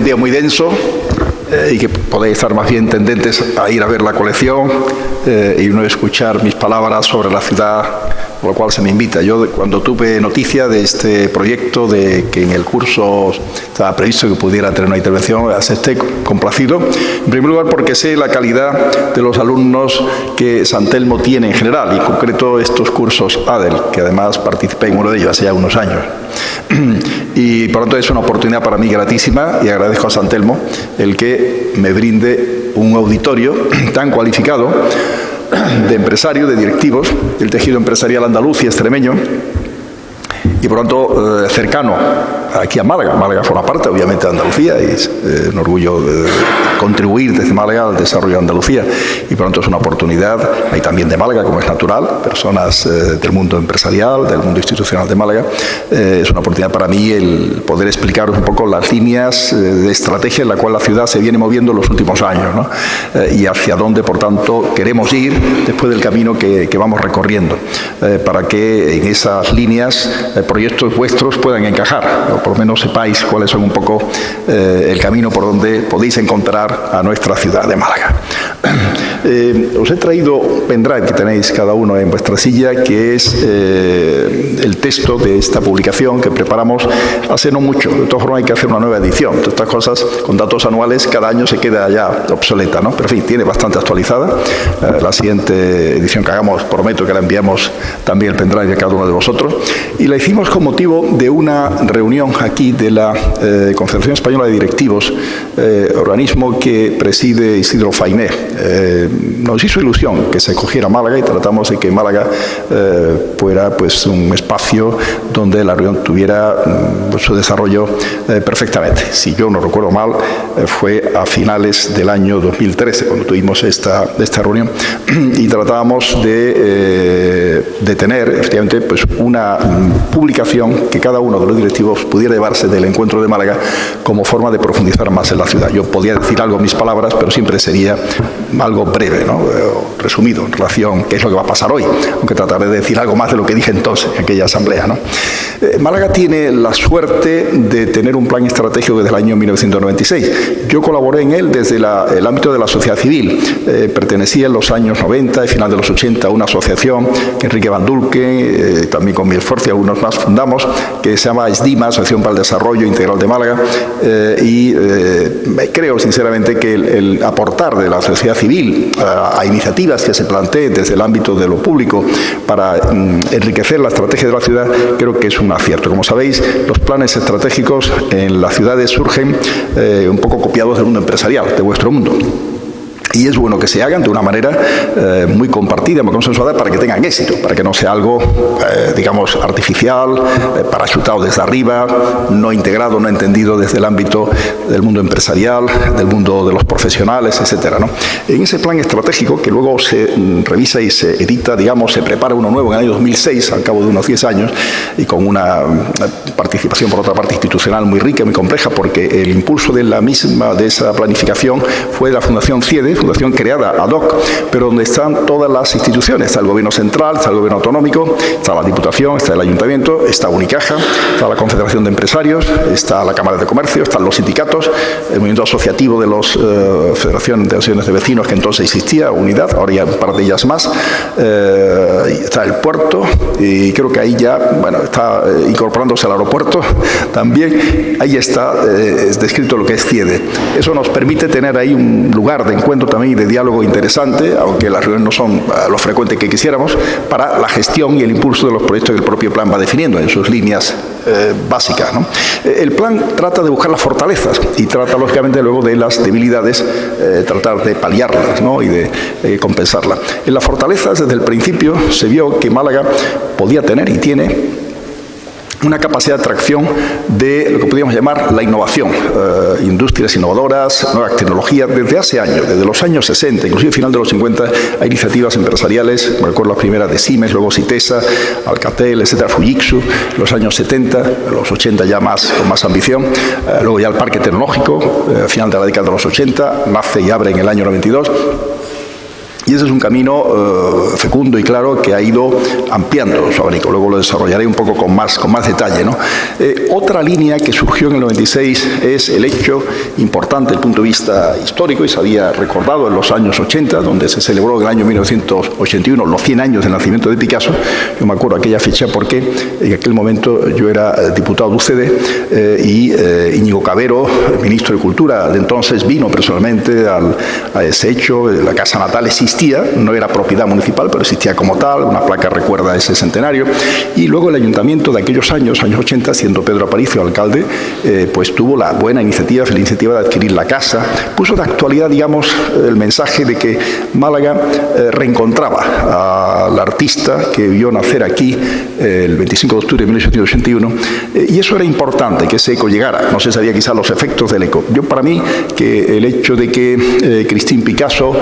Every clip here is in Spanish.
un día muy denso y que podéis estar más bien tendentes a ir a ver la colección y no escuchar mis palabras sobre la ciudad, por lo cual se me invita. Yo, cuando tuve noticia de este proyecto, de que en el curso estaba previsto que pudiera tener una intervención, acepté complacido, en primer lugar porque sé la calidad de los alumnos que San Telmo tiene en general, y en concreto estos cursos ADEL, que además participé en uno de ellos hace ya unos años. Y por lo tanto es una oportunidad para mí gratísima, y agradezco a San Telmo el que me brinde un auditorio tan cualificado de empresarios, de directivos del tejido empresarial andaluz y extremeño, y por lo tanto cercano aquí a Málaga. Málaga forma parte, obviamente, de Andalucía, y es un orgullo contribuir desde Málaga al desarrollo de Andalucía, y por lo tanto es una oportunidad, hay también de Málaga, como es natural, personas del mundo empresarial, del mundo institucional de Málaga. Es una oportunidad para mí el poder explicaros un poco las líneas de estrategia en la cual la ciudad se viene moviendo en los últimos años, ¿no? Y hacia dónde, por tanto, queremos ir después del camino que vamos recorriendo, para que en esas líneas proyectos vuestros puedan encajar, o por lo menos sepáis cuáles son un poco el camino por donde podéis encontrar a nuestra ciudad de Málaga. Os he traído un pendrive que tenéis cada uno en vuestra silla, que es el texto de esta publicación que preparamos hace no mucho. De todas formas, hay que hacer una nueva edición. Todas estas cosas, con datos anuales, cada año se queda ya obsoleta, ¿no? Pero en fin, tiene bastante actualizada. La siguiente edición que hagamos, prometo que la enviamos también el pendrive a cada uno de vosotros. Y la hicimos con motivo de una reunión aquí de la Confederación Española de Directivos, organismo que preside Isidro Fainé. Nos hizo ilusión que se cogiera Málaga, y tratamos de que Málaga fuera pues un espacio donde la reunión tuviera su desarrollo perfectamente. Si yo no recuerdo mal, fue a finales del año 2013 cuando tuvimos esta reunión, y tratábamos de tener efectivamente pues una publicación que cada uno de los directivos pudiera llevarse del encuentro de Málaga como forma de profundizar más en la ciudad. Yo podía decir algo en mis palabras, pero siempre sería algo breve, ¿no? Resumido en relación a qué es lo que va a pasar hoy, aunque trataré de decir algo más de lo que dije entonces en aquella asamblea, ¿no? Málaga tiene la suerte de tener un plan estratégico desde el año 1996. Yo colaboré en él desde el ámbito de la sociedad civil. Pertenecía en los años 90 y final de los 80 a una asociación que Enrique Van Dulken, también con mi esfuerzo y algunos más, fundamos, que se llama SDIMA, Asociación para el Desarrollo Integral de Málaga, y creo sinceramente que el aportar de la sociedad civil a iniciativas que se planteen desde el ámbito de lo público para enriquecer la estrategia de la ciudad, creo que es un acierto. Como sabéis, los planes estratégicos en las ciudades surgen un poco copiados del mundo empresarial, de vuestro mundo. Y es bueno que se hagan de una manera muy compartida, muy consensuada, para que tengan éxito, para que no sea algo, digamos, artificial, parachutado desde arriba, no integrado, no entendido desde el ámbito del mundo empresarial, del mundo de los profesionales, etcétera, ¿no? En ese plan estratégico, que luego se revisa y se edita, digamos, se prepara uno nuevo en el año 2006, al cabo de unos 10 años, y con una participación, por otra parte, institucional muy rica, muy compleja, porque el impulso de la misma, de esa planificación, fue la Fundación CIEDE, fundación creada ad hoc, pero donde están todas las instituciones. Está el gobierno central, está el gobierno autonómico, está la Diputación, está el Ayuntamiento, está Unicaja, está la Confederación de Empresarios, está la Cámara de Comercio, están los sindicatos, el movimiento asociativo de los Federación de Asociaciones de Vecinos, que entonces existía, Unidad, ahora ya un par de ellas más, está el puerto, y creo que ahí ya, bueno, está incorporándose al aeropuerto también. Ahí está descrito lo que es CIEDE. Eso nos permite tener ahí un lugar de encuentro también y de diálogo interesante, aunque las reuniones no son lo frecuente que quisiéramos, para la gestión y el impulso de los proyectos que el propio plan va definiendo en sus líneas básicas, ¿no? El plan trata de buscar las fortalezas y trata, lógicamente, luego de las debilidades, tratar de paliarlas, ¿no? Y de compensarlas. En las fortalezas, desde el principio, se vio que Málaga podía tener y tiene una capacidad de atracción de lo que podríamos llamar la innovación, industrias innovadoras, nuevas tecnologías. Desde hace años, desde los años 60, inclusive final de los 50, hay iniciativas empresariales. Me recuerdo las primeras de Siemens, luego Sitesa, Alcatel, etcétera, Fujitsu, los años 70, los 80 ya más, con más ambición. Luego ya el parque tecnológico, final de la década de los 80, nace y abre en el año 92. Y Y ese es un camino fecundo y claro que ha ido ampliando su abanico. Luego lo desarrollaré un poco con más detalle, ¿no? Otra línea que surgió en el 96 es el hecho importante desde el punto de vista histórico, y se había recordado en los años 80, donde se celebró en el año 1981 los 100 años del nacimiento de Picasso. Yo me acuerdo aquella fecha porque en aquel momento yo era diputado de UCD y Íñigo Cabero, ministro de Cultura de entonces, vino personalmente a ese hecho. La casa natal existía, no era propiedad municipal, pero existía como tal, una placa recuerda ese centenario. Y luego el ayuntamiento de aquellos años 80, siendo Pedro Aparicio alcalde, pues tuvo la buena iniciativa, feliz iniciativa de adquirir la casa. Puso de actualidad, digamos, el mensaje de que Málaga reencontraba al artista que vio nacer aquí el 25 de octubre de 1881, y eso era importante, que ese eco llegara. No se sabía quizás los efectos del eco. Yo, para mí, que el hecho de que Christine Picasso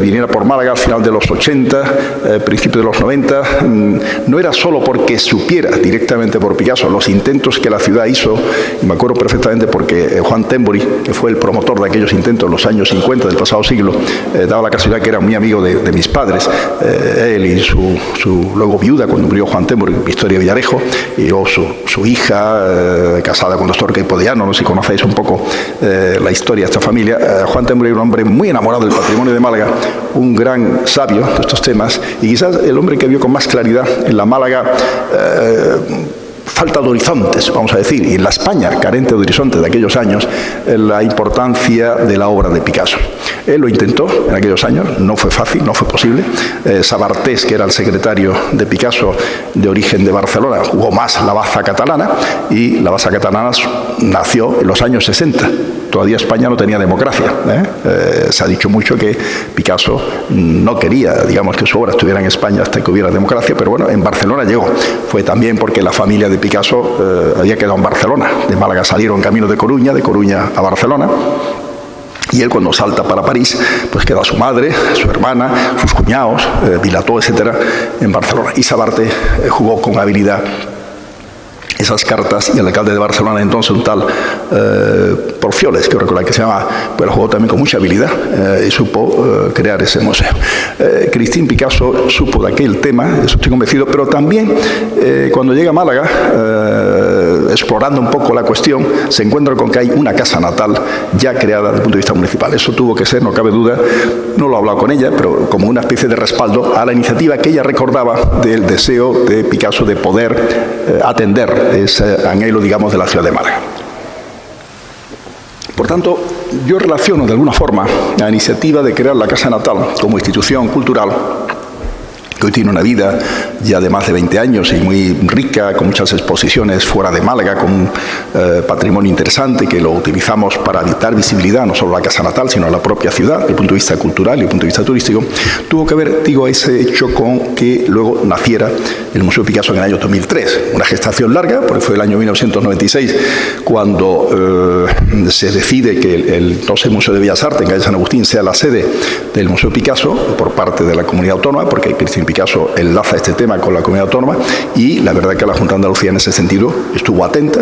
viniera por Málaga al final de los 80, principios de los 90, no era solo porque supiera directamente por Picasso los intentos que la ciudad hizo, y me acuerdo perfectamente porque Juan Tembori, que fue el promotor de aquellos intentos en los años 50 del pasado siglo, daba la casualidad que era muy amigo de mis padres, él y su luego viuda cuando murió Juan Tembori, Victoria Villarejo, y luego su hija, casada con doctor Caipodiano. No sé si conocéis un poco la historia de esta familia. Juan Tembori era un hombre muy enamorado del patrimonio de Málaga, un gran sabio de estos temas, y quizás el hombre que vio con más claridad en la Málaga falta de horizontes, vamos a decir, y en la España carente de horizontes de aquellos años, la importancia de la obra de Picasso. Él lo intentó en aquellos años, no fue fácil, no fue posible. Sabartés, que era el secretario de Picasso de origen de Barcelona, jugó más la baza catalana, y la baza catalana nació en los años 60. Todavía España no tenía democracia. Se ha dicho mucho que Picasso no quería, digamos, que su obra estuviera en España hasta que hubiera democracia, pero bueno, en Barcelona llegó. Fue también porque la familia de Picasso había quedado en Barcelona. De Málaga salieron camino de Coruña a Barcelona. Y él, cuando salta para París, pues queda su madre, su hermana, sus cuñados, Vilató, etcétera, en Barcelona. Y Sabarte jugó con habilidad esas cartas, y el alcalde de Barcelona entonces, un tal Porfioles, que recuerdo que se llama, pues lo jugó también con mucha habilidad y supo crear ese museo. Christine Picasso supo de aquel tema, eso estoy convencido, pero también cuando llega a Málaga, explorando un poco la cuestión, se encuentra con que hay una casa natal ya creada desde el punto de vista municipal. Eso tuvo que ser, no cabe duda, no lo he hablado con ella, pero como una especie de respaldo a la iniciativa que ella recordaba del deseo de Picasso de poder atender ese anhelo, digamos, de la ciudad de Málaga. Por tanto, yo relaciono de alguna forma la iniciativa de crear la Casa Natal como institución cultural, que hoy tiene una vida ya de más de 20 años y muy rica, con muchas exposiciones fuera de Málaga, con un patrimonio interesante que lo utilizamos para dar visibilidad no solo a la Casa Natal, sino a la propia ciudad, desde el punto de vista cultural y desde el punto de vista turístico. Tuvo que ver, digo, ese hecho con que luego naciera el Museo Picasso en el año 2003. Una gestación larga, porque fue el año 1996 cuando se decide que el Museo de Bellas Artes en calle San Agustín sea la sede del Museo Picasso por parte de la comunidad autónoma, porque Christine Picasso enlaza este tema con la comunidad autónoma, y la verdad que la Junta de Andalucía en ese sentido estuvo atenta,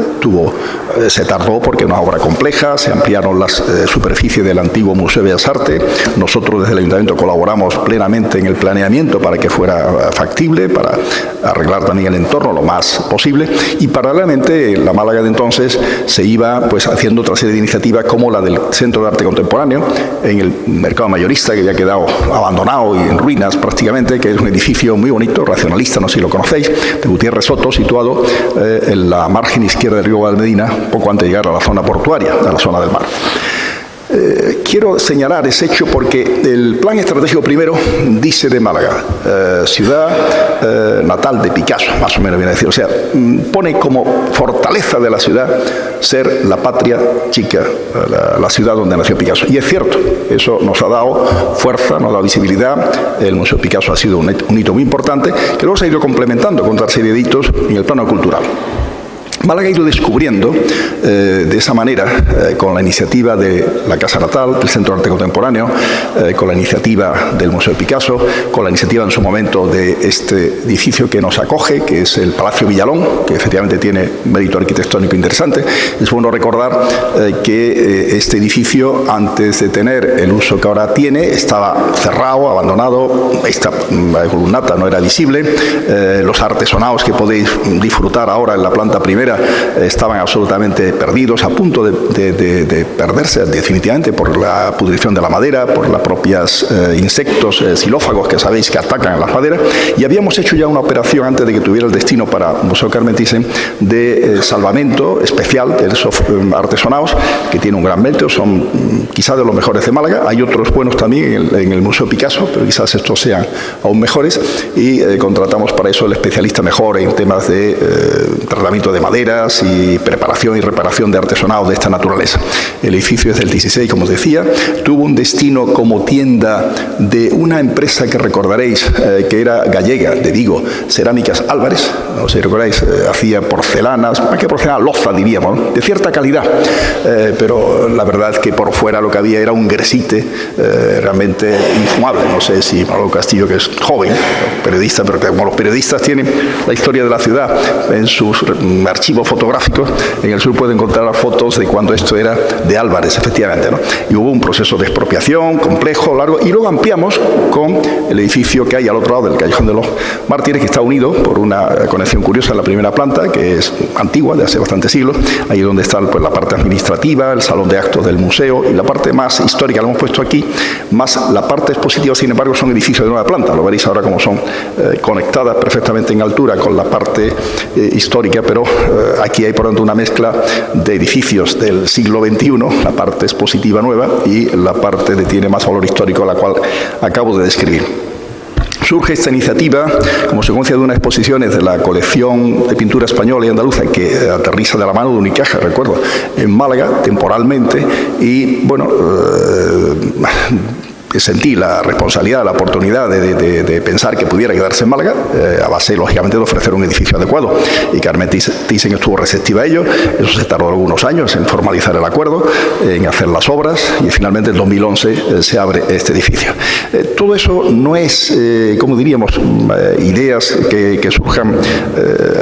se tardó porque era una obra compleja, se ampliaron las superficies del antiguo Museo de Bellas Artes. Nosotros desde el Ayuntamiento colaboramos plenamente en el planeamiento para que fuera factible, para arreglar también el entorno lo más posible, y paralelamente la Málaga de entonces se iba pues haciendo otra serie de iniciativas como la del Centro de Arte Contemporáneo en el mercado mayorista, que había quedado abandonado y en ruinas prácticamente, que es un edificio muy bonito, racionalista, no sé si lo conocéis, de Gutiérrez Soto, situado en la margen izquierda del río Guadalmedina, poco antes de llegar a la zona portuaria, a la zona del mar. Quiero señalar ese hecho porque el plan estratégico primero dice de Málaga, ciudad natal de Picasso, más o menos viene a decir, o sea, pone como fortaleza de la ciudad ser la patria chica, la ciudad donde nació Picasso. Y es cierto, eso nos ha dado fuerza, nos ha dado visibilidad. El Museo Picasso ha sido un hito muy importante, que luego se ha ido complementando con otra serie de hitos en el plano cultural. Málaga ha ido descubriendo de esa manera, con la iniciativa de la Casa Natal, del Centro de Arte Contemporáneo, con la iniciativa del Museo Picasso, con la iniciativa en su momento de este edificio que nos acoge, que es el Palacio Villalón, que efectivamente tiene un mérito arquitectónico interesante. Es bueno recordar que este edificio, antes de tener el uso que ahora tiene, estaba cerrado, abandonado, esta columnata no era visible, los artesonados que podéis disfrutar ahora en la planta primera estaban absolutamente perdidos, a punto de perderse definitivamente por la pudrición de la madera, por los propios insectos xilófagos que sabéis que atacan las maderas, y habíamos hecho ya una operación antes de que tuviera el destino para el Museo Carmen Thyssen de salvamento especial de esos artesonados que tiene un gran mérito, son quizás de los mejores de Málaga. Hay otros buenos también en el Museo Picasso, pero quizás estos sean aún mejores, y contratamos para eso el especialista mejor en temas de tratamiento de madera y preparación y reparación de artesonados de esta naturaleza. El edificio es del 16, como os decía, tuvo un destino como tienda de una empresa que recordaréis que era gallega, de Vigo, Cerámicas Álvarez, no sé si recordáis, hacía porcelanas, más que porcelana, loza diríamos, ¿no?, de cierta calidad, pero la verdad es que por fuera lo que había era un gresite realmente infumable. No sé si Manolo Castillo, que es joven, periodista, pero que como los periodistas tienen la historia de la ciudad en sus archivos fotográficos, en el sur pueden encontrar fotos de cuando esto era de Álvarez, efectivamente, ¿no? Y hubo un proceso de expropiación complejo, largo, y luego ampliamos con el edificio que hay al otro lado del Callejón de los Mártires, que está unido por una conexión curiosa en la primera planta, que es antigua, de hace bastantes siglos, ahí es donde está pues, la parte administrativa, el salón de actos del museo, y la parte más histórica la hemos puesto aquí, más la parte expositiva, sin embargo, son edificios de nueva planta, lo veréis ahora como son conectadas perfectamente en altura con la parte histórica, pero aquí hay por tanto una mezcla de edificios del siglo XXI, la parte expositiva nueva y la parte que tiene más valor histórico, la cual acabo de describir. Surge esta iniciativa como consecuencia de unas exposiciones de la colección de pintura española y andaluza que aterriza de la mano de Unicaja, recuerdo, en Málaga, temporalmente, y bueno, sentí la responsabilidad, la oportunidad de pensar que pudiera quedarse en Málaga, a base, lógicamente, de ofrecer un edificio adecuado. Y Carmen Thyssen estuvo receptiva a ello. Eso se tardó algunos años en formalizar el acuerdo, en hacer las obras, y finalmente en 2011 se abre este edificio. Todo eso no es, como diríamos, ideas que surjan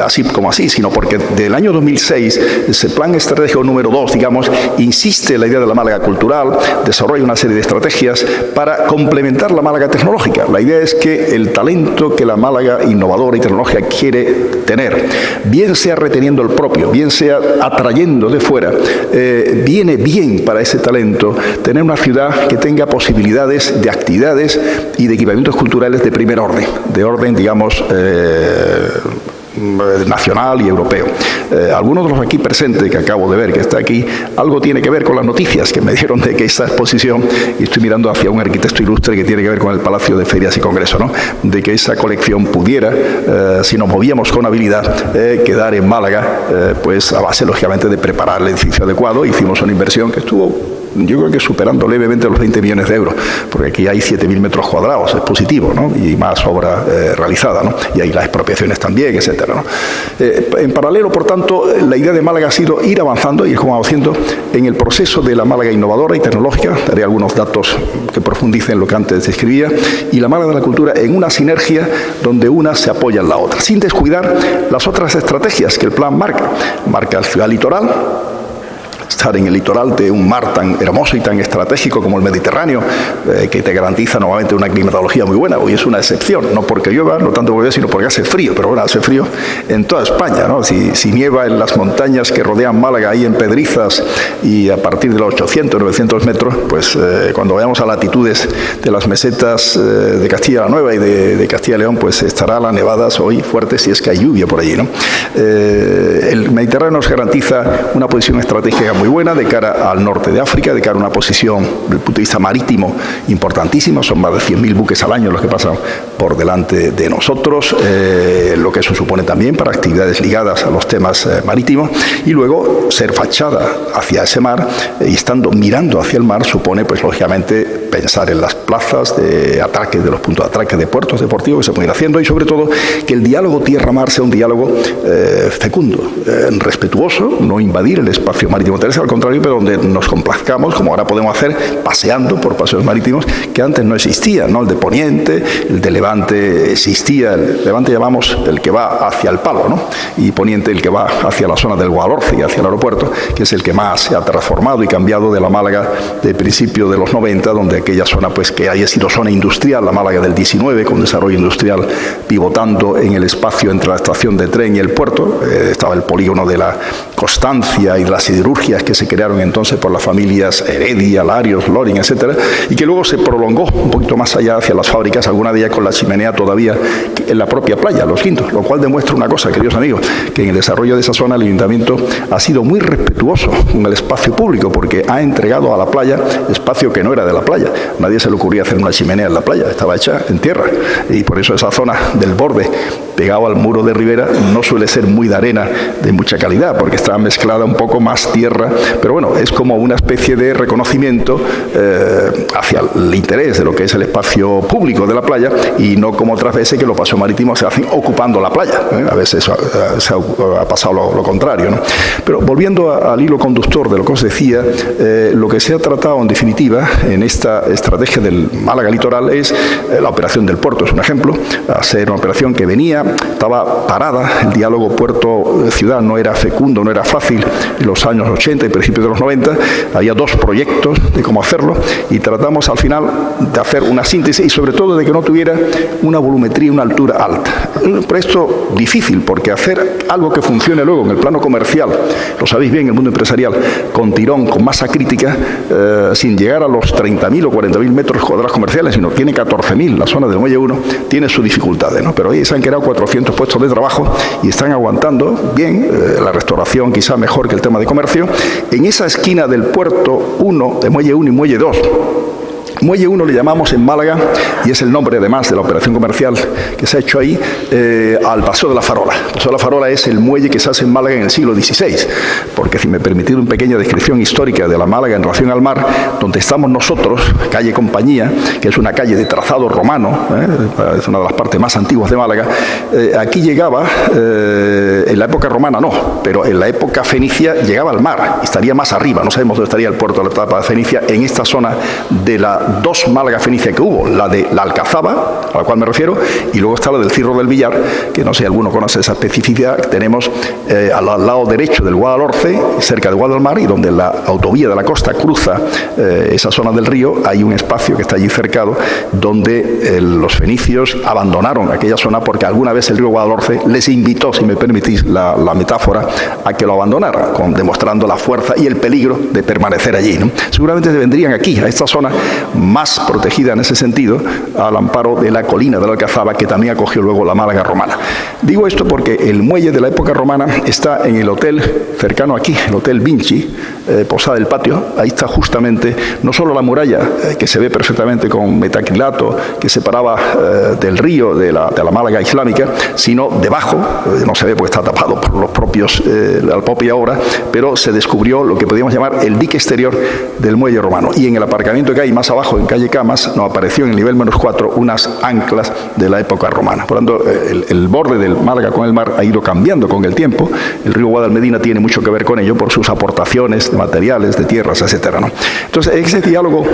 así como así, sino porque del año 2006, ese plan estratégico número 2, digamos, insiste en la idea de la Málaga cultural, desarrolla una serie de estrategias para complementar la Málaga tecnológica. La idea es que el talento que la Málaga innovadora y tecnológica quiere tener, bien sea reteniendo el propio, bien sea atrayendo de fuera, viene bien para ese talento tener una ciudad que tenga posibilidades de actividades y de equipamientos culturales de primer orden, digamos, nacional y europeo. Algunos de los aquí presentes, que acabo de ver que está aquí, algo tiene que ver con las noticias que me dieron de que esta exposición, y estoy mirando hacia un arquitecto ilustre que tiene que ver con el Palacio de Ferias y Congresos, ¿no?, de que esa colección pudiera, si nos movíamos con habilidad, quedar en Málaga, pues a base, lógicamente, de preparar el edificio adecuado. Hicimos una inversión que estuvo, yo creo que superando levemente los 20 millones de euros, porque aquí hay 7.000 metros cuadrados expositivos, ¿no?, y más obra realizada, ¿no?, y hay las expropiaciones también, etcétera, ¿no? En paralelo, por tanto, la idea de Málaga ha sido ir avanzando, y como haciendo en el proceso de la Málaga innovadora y tecnológica. Daré algunos datos que profundicen lo que antes describía, y la Málaga de la cultura en una sinergia donde una se apoya en la otra, sin descuidar las otras estrategias que el plan marca. Marca el ciudad litoral, estar en el litoral de un mar tan hermoso y tan estratégico como el Mediterráneo, que te garantiza nuevamente una climatología muy buena. Hoy es una excepción, no porque llueva, no tanto porque llueva, sino porque hace frío, pero bueno, hace frío en toda España, ¿no? Si nieva en las montañas que rodean Málaga, ahí en Pedrizas, y a partir de los 800, 900 metros, pues cuando vayamos a latitudes de las mesetas de Castilla la Nueva y de Castilla y León, pues estará las nevadas hoy fuertes si es que hay lluvia por allí, ¿no? El Mediterráneo nos garantiza una posición estratégica muy buena de cara al norte de África, de cara a una posición, desde el punto de vista marítimo, importantísima. Son más de 100.000 buques al año los que pasan por delante de nosotros, lo que eso supone también para actividades ligadas a los temas marítimos. Y luego ser fachada hacia ese mar y estando mirando hacia el mar supone, pues lógicamente, pensar en las plazas de atraque, de los puntos de atraque de puertos deportivos que se pueden ir haciendo, y sobre todo que el diálogo tierra-mar sea un diálogo fecundo, respetuoso, no invadir el espacio marítimo terrestre, al contrario, pero donde nos complazcamos, como ahora podemos hacer, paseando por paseos marítimos que antes no existían, ¿no? El de Poniente, el de Levante existía, el Levante llamamos el que va hacia el Palo, ¿no? Y Poniente el que va hacia la zona del Guadalhorce y hacia el aeropuerto, que es el que más se ha transformado y cambiado de la Málaga de principio de los 90, donde aquella zona, pues que haya sido zona industrial, la Málaga del 19, con desarrollo industrial pivotando en el espacio entre la estación de tren y el puerto. Estaba el polígono de la Constancia y de las siderurgias que se crearon entonces por las familias Heredia, Larios, Loring, etcétera, y que luego se prolongó un poquito más allá hacia las fábricas, alguna de ellas con la chimenea todavía en la propia playa, Los Guindos, lo cual demuestra una cosa, queridos amigos, que en el desarrollo de esa zona el Ayuntamiento ha sido muy respetuoso con el espacio público, porque ha entregado a la playa espacio que no era de la playa. Nadie se le ocurría hacer una chimenea en la playa, estaba hecha en tierra, y por eso esa zona del borde pegado al muro de ribera no suele ser muy de arena de mucha calidad, porque está mezclada un poco más tierra, pero bueno, es como una especie de reconocimiento hacia el interés de lo que es el espacio público de la playa, y no como otras veces que los paseos marítimos se hacen ocupando la playa. A veces ha pasado lo contrario, ¿no? Pero volviendo al hilo conductor de lo que os decía, lo que se ha tratado en definitiva en esta estrategia del Málaga Litoral es la operación del puerto. Es un ejemplo, a ser una operación que venía, estaba parada, el diálogo puerto-ciudad no era fecundo, no era fácil en los años 80 y principios de los 90, había dos proyectos de cómo hacerlo, y tratamos al final de hacer una síntesis y sobre todo de que no tuviera una volumetría, una altura alta. Un proyecto difícil, porque hacer algo que funcione luego en el plano comercial, lo sabéis bien, el mundo empresarial, con tirón, con masa crítica, sin llegar a los 30.000 o 40.000 metros cuadrados comerciales, sino tiene 14.000, la zona del Muelle 1, tiene sus dificultades, ¿no? Pero ahí se han creado 400 puestos de trabajo y están aguantando bien, la restauración quizá mejor que el tema de comercio. En esa esquina del puerto 1, de Muelle 1 y Muelle 2, Muelle 1 le llamamos en Málaga, y es el nombre además de la operación comercial que se ha hecho ahí, al Paseo de la Farola. El Paseo de la Farola es el muelle que se hace en Málaga en el siglo XVI, porque si me permitís una pequeña descripción histórica de la Málaga en relación al mar, donde estamos nosotros, calle Compañía, que es una calle de trazado romano, es una de las partes más antiguas de Málaga, aquí llegaba, en la época romana no, pero en la época fenicia llegaba al mar, estaría más arriba, no sabemos dónde estaría el puerto de la etapa fenicia, en esta zona de la dos Málaga fenicia que hubo, la de la Alcazaba, a la cual me refiero, y luego está la del Cirro del Villar, que no sé si alguno conoce esa especificidad que tenemos al lado derecho del Guadalhorce, cerca de Guadalmar, y donde la autovía de la costa cruza esa zona del río, hay un espacio que está allí cercado, donde los fenicios abandonaron aquella zona porque alguna vez el río Guadalhorce les invitó, si me permitís la metáfora, a que lo abandonara, demostrando la fuerza y el peligro de permanecer allí, ¿no? Seguramente se vendrían aquí, a esta zona más protegida en ese sentido, al amparo de la colina de la Alcazaba, que también acogió luego la Málaga romana. Digo esto porque el muelle de la época romana está en el hotel cercano aquí, el Hotel Vinci, Posada del Patio. Ahí está justamente no solo la muralla, que se ve perfectamente con metacrilato, que separaba del río de la Málaga islámica, sino debajo, no se ve porque está tapado por los propios, la propia obra, pero se descubrió lo que podríamos llamar el dique exterior del muelle romano. Y en el aparcamiento que hay más abajo, en calle Camas, nos apareció en el nivel -4 unas anclas de la época romana. Por lo tanto, el borde del Málaga con el mar ha ido cambiando con el tiempo. El río Guadalmedina tiene mucho que ver con ello por sus aportaciones de materiales, de tierras, etcétera, ¿no? Entonces, en ese diálogo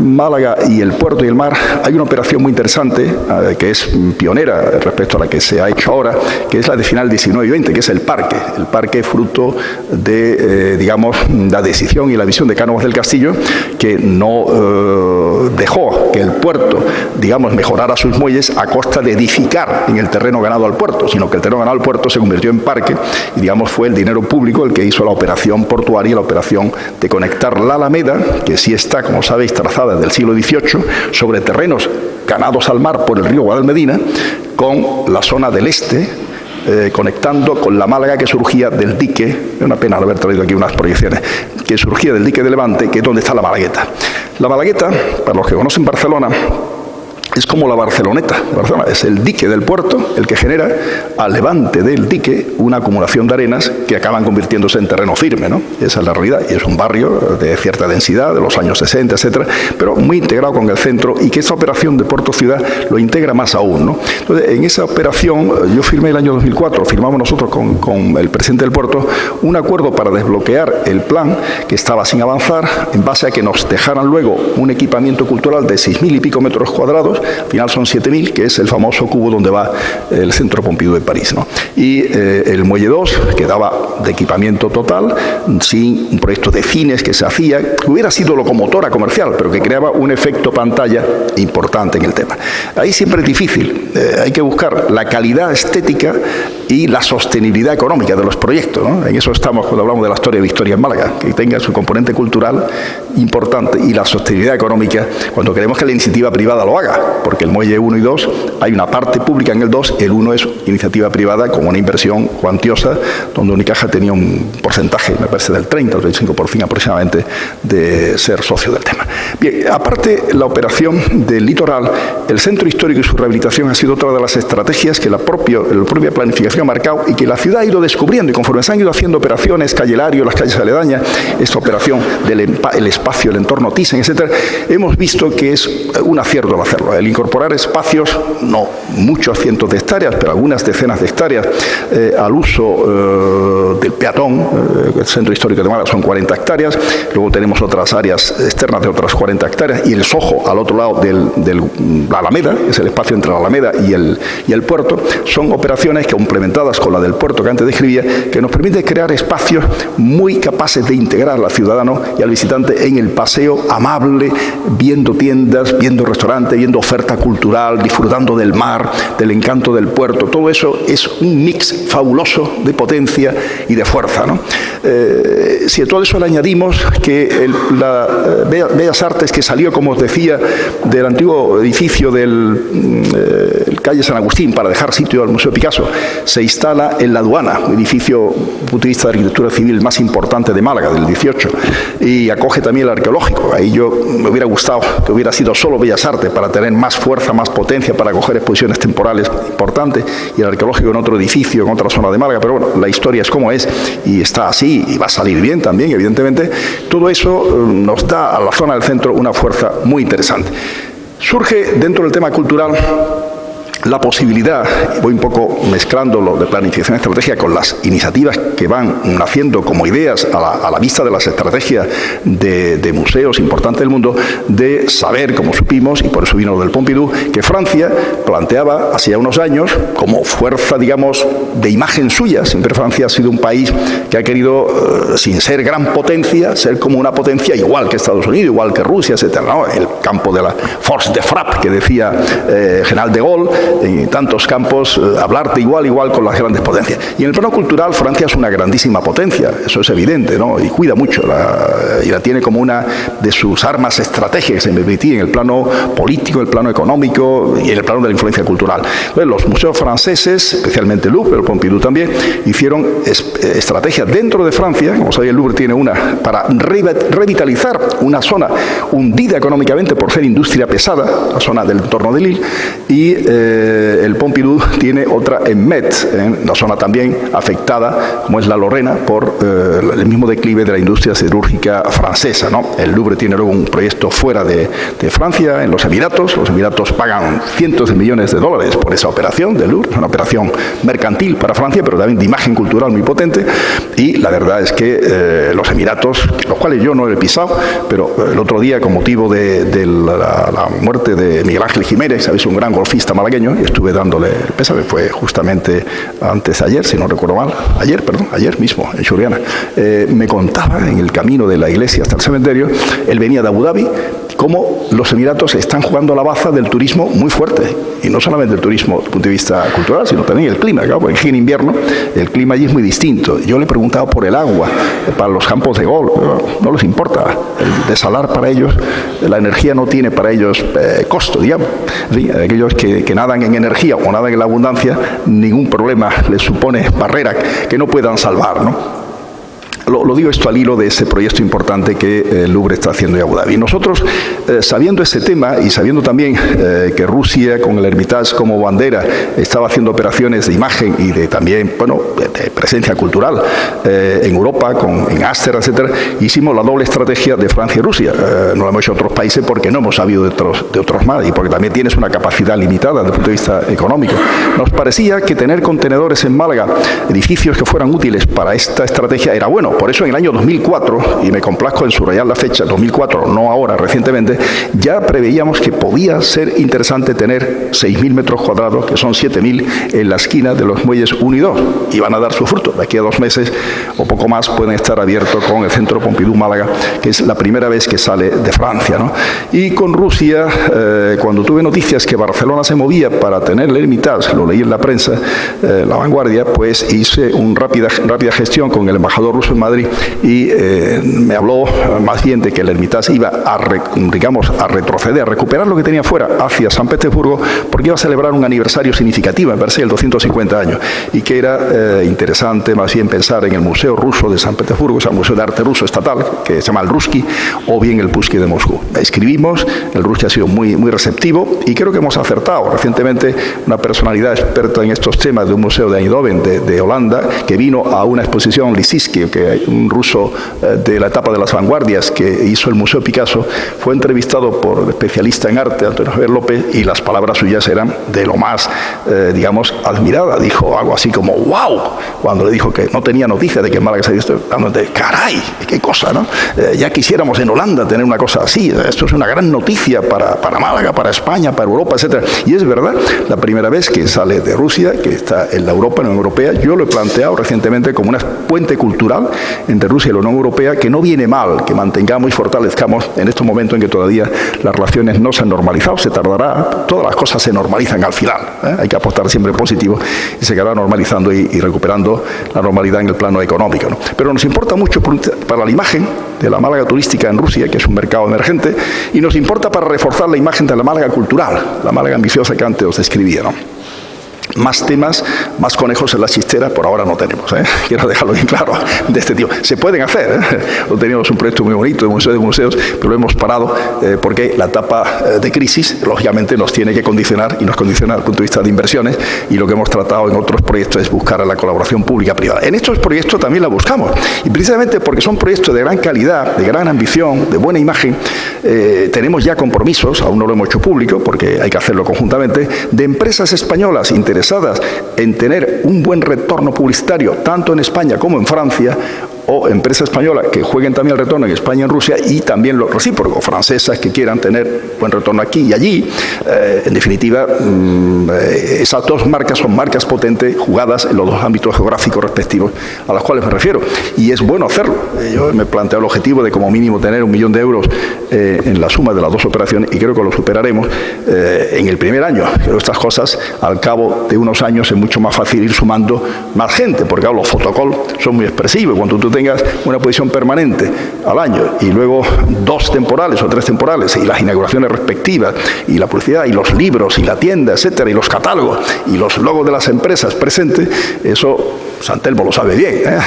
Málaga y el puerto y el mar hay una operación muy interesante que es pionera respecto a la que se ha hecho ahora, que es la de final 19 y 20, que es el parque fruto de, digamos, la decisión y la visión de Cánovas del Castillo, que no dejó que el puerto, digamos, mejorara sus muelles a costa de edificar en el terreno ganado al puerto, sino que el terreno ganado al puerto se convirtió en parque y, digamos, fue el dinero público el que hizo la operación portuaria, la operación de conectar la Alameda, que sí está, como sabéis, trazada desde el siglo XVIII, sobre terrenos ganados al mar por el río Guadalmedina, con la zona del este, conectando con la Málaga que surgía del dique, es una pena haber traído aquí unas proyecciones, que surgía del dique de Levante, que es donde está la Malagueta. La Malagueta, para los que conocen Barcelona, es como la Barceloneta. Barcelona es el dique del puerto el que genera al levante del dique una acumulación de arenas que acaban convirtiéndose en terreno firme, ¿no? Esa es la realidad. Y es un barrio de cierta densidad, de los años 60, etcétera, pero muy integrado con el centro, y que esa operación de Puerto Ciudad lo integra más aún, ¿no? Entonces, en esa operación, yo firmé el año 2004, firmamos nosotros con el presidente del puerto un acuerdo para desbloquear el plan que estaba sin avanzar, en base a que nos dejaran luego un equipamiento cultural de 6.000 y pico metros cuadrados. Al final son 7.000, que es el famoso cubo donde va el Centro Pompidou de París, ¿no? Y el Muelle 2 quedaba de equipamiento total, sin un proyecto de cines que se hacía, que hubiera sido locomotora comercial, pero que creaba un efecto pantalla importante en el tema. Ahí siempre es difícil, hay que buscar la calidad estética y la sostenibilidad económica de los proyectos, ¿no? En eso estamos cuando hablamos de la historia de Victoria en Málaga, que tenga su componente cultural importante y la sostenibilidad económica cuando queremos que la iniciativa privada lo haga, porque el muelle 1 y 2 hay una parte pública en el 2, el 1 es iniciativa privada con una inversión cuantiosa, donde Unicaja tenía un porcentaje, me parece del 30 o 35% aproximadamente, de ser socio del tema. Bien, aparte la operación del litoral, el centro histórico y su rehabilitación ha sido otra de las estrategias que la propia planificación ha marcado y que la ciudad ha ido descubriendo, y conforme se han ido haciendo operaciones, Calle Lario, las calles aledañas, esta operación del espacio, el entorno Thyssen, etcétera, hemos visto que es un acierto al hacerlo. El incorporar espacios, no muchos cientos de hectáreas, pero algunas decenas de hectáreas al uso del peatón. El centro histórico de Málaga son 40 hectáreas, luego tenemos otras áreas externas de otras 40 hectáreas, y el Soho al otro lado de la Alameda, es el espacio entre la Alameda y el puerto. Son operaciones que, complementadas con la del puerto que antes describía, que nos permite crear espacios muy capaces de integrar al ciudadano y al visitante en el paseo amable, viendo tiendas, viendo restaurantes, viendo oferta cultural, disfrutando del mar, del encanto del puerto. Todo eso es un mix fabuloso de potencia y de fuerza, ¿no? Si a todo eso le añadimos que la Bellas Artes, que salió, como os decía, del antiguo edificio del calle San Agustín para dejar sitio al Museo Picasso, se instala en la Aduana, un edificio, desde el punto de vista de arquitectura civil, más importante de Málaga, del 18, y acoge también el arqueológico. Ahí yo me hubiera gustado que hubiera sido solo Bellas Artes para tener más fuerza, más potencia para acoger exposiciones temporales importantes, y el arqueológico en otro edificio, en otra zona de Málaga, pero bueno, la historia es como es y está así y va a salir bien también, evidentemente. Todo eso nos da a la zona del centro una fuerza muy interesante. Surge dentro del tema cultural la posibilidad, voy un poco mezclando lo de planificación estratégica con las iniciativas que van naciendo como ideas a la vista de las estrategias de museos importantes del mundo, de saber, como supimos, y por eso vino lo del Pompidou, que Francia planteaba hacía unos años como fuerza, digamos, de imagen suya. Siempre Francia ha sido un país que ha querido, sin ser gran potencia, ser como una potencia igual que Estados Unidos, igual que Rusia, etc., ¿no? El campo de la force de frappe que decía General de Gaulle, en tantos campos, hablar de igual con las grandes potencias. Y en el plano cultural, Francia es una grandísima potencia, eso es evidente, ¿no? Y cuida mucho, y la tiene como una de sus armas estratégicas, en el plano político, el plano económico y en el plano de la influencia cultural. Entonces, los museos franceses, especialmente el Louvre, el Pompidou también, hicieron estrategias dentro de Francia. Como sabéis, el Louvre tiene una para revitalizar una zona hundida económicamente por ser industria pesada, la zona del entorno de Lille, y el Pompidou tiene otra en Metz, en la zona también afectada, como es la Lorena, por el mismo declive de la industria siderúrgica francesa, ¿no? El Louvre tiene luego un proyecto fuera de Francia, en los Emiratos. Los Emiratos pagan cientos de millones de dólares por esa operación del Louvre. Es una operación mercantil para Francia, pero también de imagen cultural muy potente. Y la verdad es que los Emiratos, los cuales yo no he pisado, pero el otro día, con motivo de la muerte de Miguel Ángel Jiménez, sabéis, un gran golfista malagueño, y estuve dándole el pésame, fue justamente antes de ayer, si no recuerdo mal, ayer mismo, en Churriana, me contaba en el camino de la iglesia hasta el cementerio, él venía de Abu Dhabi, cómo los Emiratos están jugando a la baza del turismo muy fuerte, y no solamente el turismo desde el punto de vista cultural, sino también el clima, claro, porque aquí en invierno el clima allí es muy distinto. Yo le he preguntado por el agua, para los campos de golf, no les importa, el desalar para ellos, la energía no tiene para ellos costo, digamos. Sí, aquellos que nadan en energía o nadan en la abundancia, ningún problema les supone barrera que no puedan salvar, ¿no? Lo digo esto al hilo de ese proyecto importante que el Louvre está haciendo en Abu Dhabi. Nosotros, sabiendo ese tema y sabiendo también que Rusia, con el Hermitage como bandera, estaba haciendo operaciones de imagen y de también, bueno, de presencia cultural en Europa, en Aster, etcétera, hicimos la doble estrategia de Francia y Rusia. No lo hemos hecho otros países porque no hemos sabido de otros más y porque también tienes una capacidad limitada desde el punto de vista económico. Nos parecía que tener contenedores en Málaga, edificios que fueran útiles para esta estrategia, era bueno. Por eso en el año 2004, y me complazco en subrayar la fecha, 2004, no ahora, recientemente, ya preveíamos que podía ser interesante tener 6.000 metros cuadrados, que son 7.000, en la esquina de los muelles 1 y 2, y van a dar su fruto. De aquí a 2 meses o poco más pueden estar abiertos con el Centro Pompidou Málaga, que es la primera vez que sale de Francia, ¿no? Y con Rusia, cuando tuve noticias que Barcelona se movía para tener el Hermitage, lo leí en la prensa, La Vanguardia, pues hice una rápida gestión con el embajador ruso en Madrid y me habló más bien de que el Hermitage iba a retroceder, a recuperar lo que tenía fuera hacia San Petersburgo, porque iba a celebrar un aniversario significativo, me parece el 250 años, y que era interesante más bien pensar en el Museo Ruso de San Petersburgo, o sea, el Museo de Arte Ruso Estatal, que se llama el Ruski, o bien el Pushkin de Moscú. Escribimos, el Ruski ha sido muy receptivo y creo que hemos acertado. Recientemente una personalidad experta en estos temas de un museo de Eindhoven, de Holanda, que vino a una exposición Lissitzky, que un ruso de la etapa de las vanguardias que hizo el Museo Picasso, fue entrevistado por el especialista en arte, Antonio Javier López, y las palabras suyas eran de lo más, digamos, admirada. Dijo algo así como ¡wow! Cuando le dijo que no tenía noticia de que en Málaga se había visto, ¡caray! ¡Qué cosa!, ¿no? Ya quisiéramos en Holanda tener una cosa así. Esto es una gran noticia para Málaga, para España, para Europa, etcétera. Y es verdad, la primera vez que sale de Rusia, que está en la Europa, en la Unión Europea, yo lo he planteado recientemente como una puente cultural entre Rusia y la Unión Europea, que no viene mal que mantengamos y fortalezcamos en estos momentos en que todavía las relaciones no se han normalizado. Se tardará, todas las cosas se normalizan al final, ¿eh? Hay que apostar siempre en positivo y se quedará normalizando y recuperando la normalidad en el plano económico, ¿no? Pero nos importa mucho para la imagen de la Málaga turística en Rusia, que es un mercado emergente, y nos importa para reforzar la imagen de la Málaga cultural, la Málaga ambiciosa que antes os describía, ¿no? Más temas, más conejos en la chistera, por ahora no tenemos, ¿eh? Quiero dejarlo bien claro, de este tipo. Se pueden hacer, ¿eh? Teníamos un proyecto muy bonito de museo de museos, pero lo hemos parado porque la etapa de crisis, lógicamente, nos tiene que condicionar y nos condiciona desde el punto de vista de inversiones, y lo que hemos tratado en otros proyectos es buscar la colaboración pública-privada. En estos proyectos también la buscamos, y precisamente porque son proyectos de gran calidad, de gran ambición, de buena imagen, tenemos ya compromisos, aún no lo hemos hecho público porque hay que hacerlo conjuntamente, de empresas españolas interesadas en tener un buen retorno publicitario tanto en España como en Francia, o empresas españolas que jueguen también el retorno en España y en Rusia, y también lo recíproco, francesas que quieran tener buen retorno aquí y allí. En definitiva, esas dos marcas son marcas potentes jugadas en los dos ámbitos geográficos respectivos a los cuales me refiero, y es bueno hacerlo. Yo me planteo el objetivo de como mínimo tener 1 millón de euros en la suma de las dos operaciones, y creo que lo superaremos en el primer año. Pero estas cosas, al cabo de unos años, es mucho más fácil ir sumando más gente, porque los protocolos son muy expresivos. Cuando tú tengas una posición permanente al año y luego 2 temporales o 3 temporales, y las inauguraciones respectivas, y la publicidad, y los libros, y la tienda, etcétera, y los catálogos, y los logos de las empresas presentes, eso San Telmo lo sabe bien, ¿eh?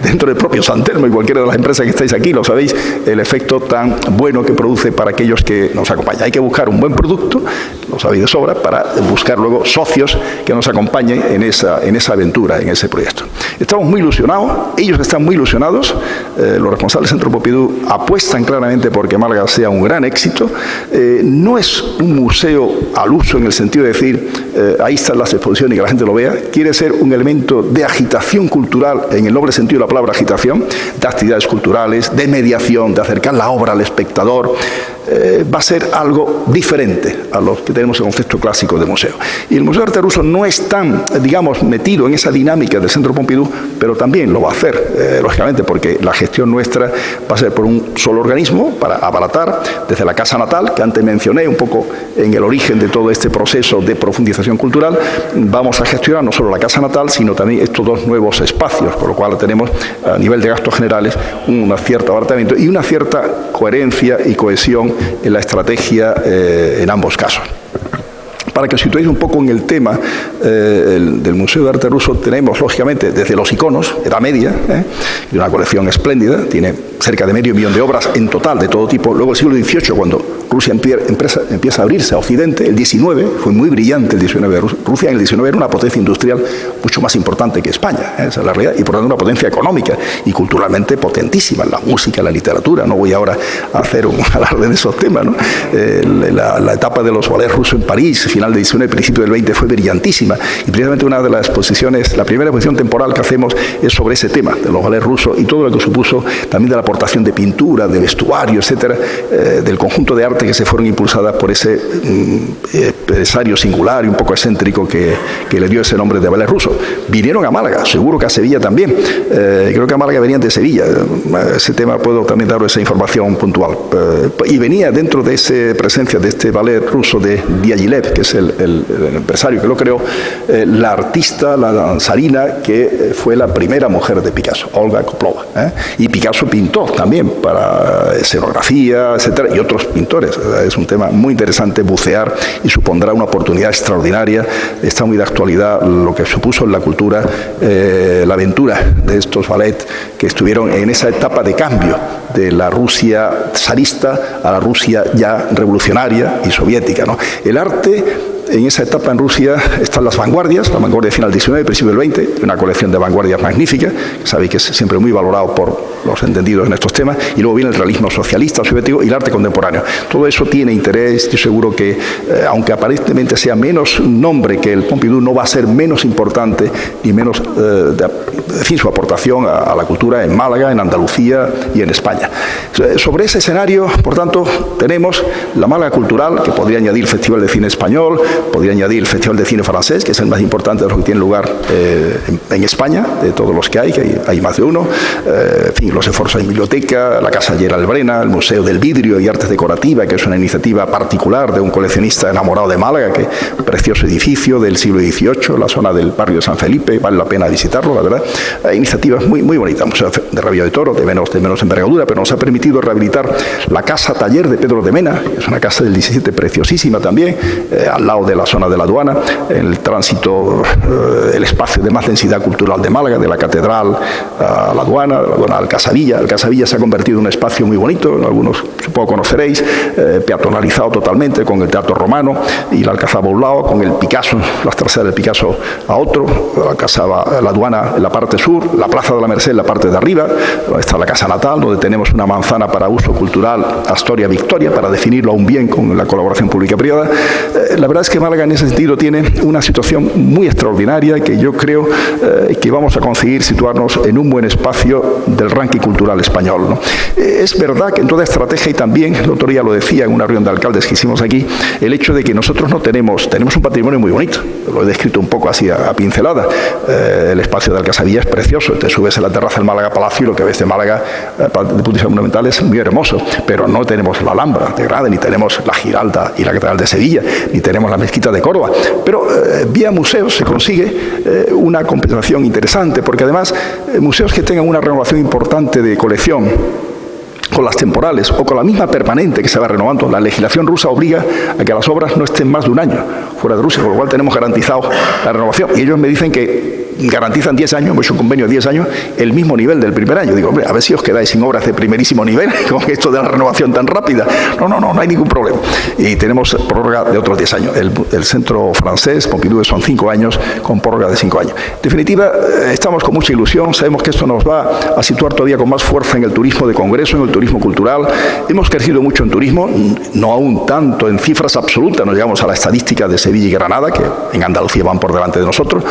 Dentro del propio San Telmo y cualquiera de las empresas que estáis aquí lo sabéis, el efecto tan bueno que produce para aquellos que nos acompañan. Hay que buscar un buen producto, lo sabéis de sobra, para buscar luego socios que nos acompañen en esa aventura, en ese proyecto. Estamos muy ilusionados, ellos están muy ilusionados, los responsables del Centro Pompidou apuestan claramente porque Málaga sea un gran éxito. No es un museo al uso en el sentido de decir ahí están las exposiciones y que la gente lo vea. Quiere ser un elemento de agitación cultural, en el noble sentido de la palabra agitación, de actividades culturales, de mediación, de acercar la obra al espectador. Va a ser algo diferente a lo que tenemos el concepto clásico de museo. Y el Museo de Arte Ruso no es tan, digamos, metido en esa dinámica del Centro Pompidou, pero también lo va a hacer, lógicamente, porque la gestión nuestra va a ser por un solo organismo, para abaratar, desde la Casa Natal, que antes mencioné un poco en el origen de todo este proceso de profundización cultural. Vamos a gestionar no solo la Casa Natal, sino también estos 2 nuevos espacios, con lo cual tenemos, a nivel de gastos generales, un cierto abaratamiento y una cierta coherencia y cohesión en la estrategia en ambos casos. Para que os situéis un poco en el tema del Museo de Arte Ruso, tenemos, lógicamente, desde los iconos, Edad Media, y una colección espléndida, tiene cerca de medio millón de obras en total, de todo tipo. Luego el siglo XVIII, cuando Rusia empieza a abrirse a Occidente, el XIX, fue muy brillante el XIX. Rusia en el XIX era una potencia industrial mucho más importante que España, esa es la realidad, y por lo tanto una potencia económica y culturalmente potentísima, en la música, en la literatura. No voy ahora a hacer un alarde de esos temas, ¿no? La etapa de los ballets rusos en París, final del XIX, principio del XX, fue brillantísima, y precisamente una de las exposiciones, la primera exposición temporal que hacemos es sobre ese tema, de los ballets rusos y todo lo que supuso también de la aportación de pintura, de vestuario, etcétera, del conjunto de arte que se fueron impulsadas por ese empresario singular y un poco excéntrico que le dio ese nombre de ballet ruso. Vinieron a Málaga, seguro que a Sevilla también. Creo que a Málaga venían de Sevilla. Ese tema puedo también daros esa información puntual. Y venía dentro de esa presencia de este ballet ruso de Diaghilev, que es el empresario que lo creó, la artista, la danzarina que fue la primera mujer de Picasso, Olga Koplova. Y Picasso pintó también para escenografía, etcétera, y otros pintores. Es un tema muy interesante bucear y supondrá una oportunidad extraordinaria. Está muy de actualidad lo que supuso en la cultura la aventura de estos ballets que estuvieron en esa etapa de cambio de la Rusia zarista a la Rusia ya revolucionaria y soviética, ¿no? El arte en esa etapa en Rusia están las vanguardias, la vanguardia final del XIX, principio del XX, una colección de vanguardias magnífica, que sabéis que es siempre muy valorado por los entendidos en estos temas, y luego viene el realismo socialista, soviético y el arte contemporáneo. Todo eso tiene interés, estoy seguro que, aunque aparentemente sea menos nombre que el Pompidou, no va a ser menos importante ni menos, en fin, su aportación a la cultura en Málaga, en Andalucía y en España. Sobre ese escenario, por tanto, tenemos la Málaga Cultural, que podría añadir el Festival de Cine Español, podría añadir el Festival de Cine Francés, que es el más importante de los que tienen lugar en España, de todos los que hay más de uno, en fin, los esfuerzos en biblioteca, la Casa Gerald Brena, el Museo del Vidrio y Artes Decorativas, que es una iniciativa particular de un coleccionista enamorado de Málaga, que un precioso edificio del siglo XVIII, la zona del barrio de San Felipe, vale la pena visitarlo, la verdad. Hay iniciativas muy, muy bonitas, Museo de Rabia de Toro, de menos envergadura, pero nos ha permitido rehabilitar la Casa Taller de Pedro de Mena, que es una casa del XVII preciosísima también, al lado de la zona de la aduana, el tránsito, el espacio de más densidad cultural de Málaga, de la catedral a la aduana al Casavilla. El Casavilla se ha convertido en un espacio muy bonito, algunos supongo conoceréis, peatonalizado totalmente, con el Teatro Romano y la Alcazaba a un lado, con el Picasso, las traseras del Picasso a otro, la aduana en la parte sur, la Plaza de la Merced en la parte de arriba, donde está la Casa Natal, donde tenemos una manzana para uso cultural, Astoria Victoria, para definirlo aún bien con la colaboración pública-privada. La verdad es que Málaga en ese sentido tiene una situación muy extraordinaria, que yo creo que vamos a conseguir situarnos en un buen espacio del ranking cultural español, ¿no? Es verdad que en toda estrategia, y también el otro día lo decía en una reunión de alcaldes que hicimos aquí, el hecho de que nosotros no tenemos un patrimonio muy bonito, lo he descrito un poco así a pincelada. El espacio de Alcazavilla es precioso, te subes a la terraza del Málaga Palacio y lo que ves de Málaga de punto de vista monumental es muy hermoso, pero no tenemos la Alhambra de Granada, ni tenemos la Giralda y la Catedral de Sevilla, ni tenemos la Mezquita de Córdoba, pero vía museos se consigue una compensación interesante, porque además museos que tengan una renovación importante de colección, con las temporales o con la misma permanente que se va renovando, la legislación rusa obliga a que las obras no estén más de un año fuera de Rusia, con lo cual tenemos garantizado la renovación. Y ellos me dicen que garantizan 10 años, hemos hecho un convenio de 10 años, el mismo nivel del primer año. Digo, hombre, a ver si os quedáis sin obras de primerísimo nivel con esto de la renovación tan rápida. No hay ningún problema. Y tenemos prórroga de otros 10 años. El centro francés, Pompidou, son 5 años, con prórroga de 5 años. En definitiva, estamos con mucha ilusión, sabemos que esto nos va a situar todavía con más fuerza en el turismo de congreso, en el turismo cultural. Hemos crecido mucho en turismo, no aún tanto en cifras absolutas, no llegamos a la estadística de Sevilla y Granada, que en Andalucía van por delante de nosotros,